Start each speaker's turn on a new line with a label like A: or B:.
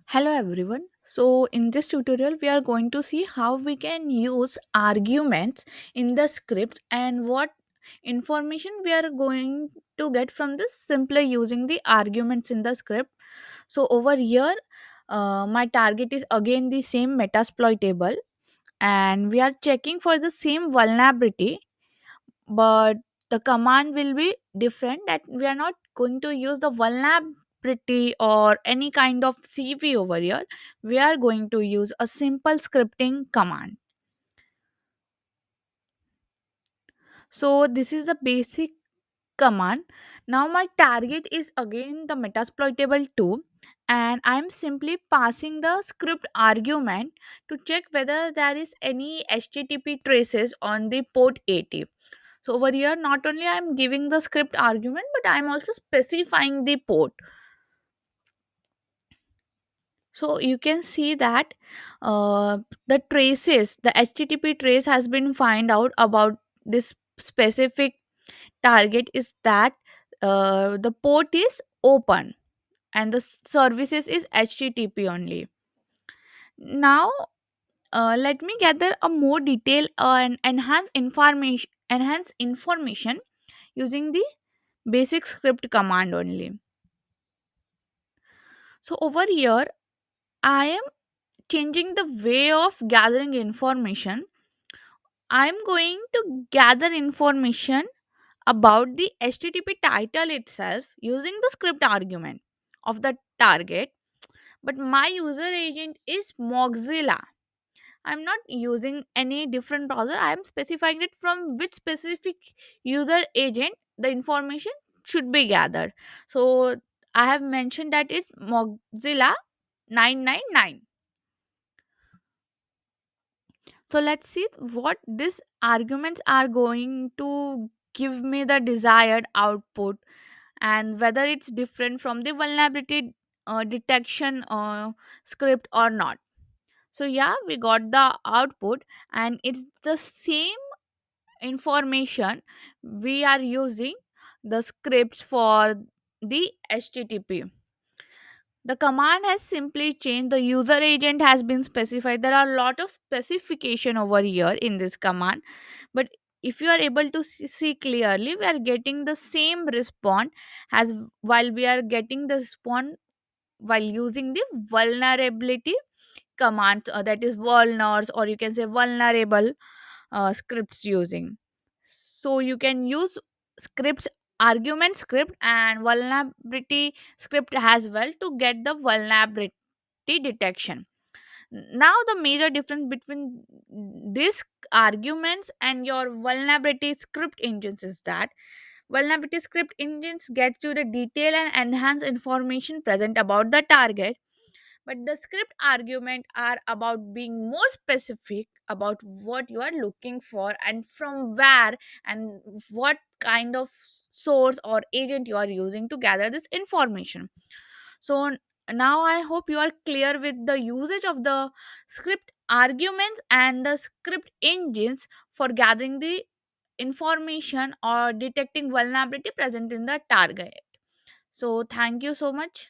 A: Hello everyone. So in this tutorial we are going to see how we can use arguments in the script and what information we are going to get from this simply using the arguments in the script. So over here my target is again the same metasploitable, and we are checking for the same vulnerability, but the command will be different. That we are not going to use the vulnerability or any kind of cv over here. We are going to use a simple scripting command. So this is the basic command. Now my target is again the metasploitable 2, and I'm simply passing the script argument to check whether there is any http traces on the port 80. So over here, not only I am giving the script argument, but I am also specifying the port. So you can see that the traces, the HTTP trace has been find out about this specific target is that the port is open and the services is HTTP only. Now let me gather a more detail and enhance information using the basic script command only. So over here, I am changing the way of gathering information. I am going to gather information about the HTTP title itself using the script argument of the target. But my user agent is Mozilla. I'm not using any different browser. I am specifying it from which specific user agent the information should be gathered. So I have mentioned that it's Mozilla 999. So let's see what these arguments are going to give me the desired output, and whether it's different from the vulnerability detection script or not. So yeah, we got the output, and it's the same information we are using the scripts for the http. The command has simply changed. The user agent has been specified. There are a lot of specification over here in this command, but if you are able to see clearly, we are getting the same response as while we are getting the response while using the vulnerability command, that is vulners, or you can say vulnerable scripts using. So you can use scripts, argument script and vulnerability script as well to get the vulnerability detection. Now the major difference between these arguments and your vulnerability script engines is that vulnerability script engines gets you the detail and enhance information present about the target, but the script argument are about being more specific about what you are looking for and from where and what kind of source or agent you are using to gather this information. So now I hope you are clear with the usage of the script arguments and the script engines for gathering the information or detecting vulnerability present in the target. So thank you so much.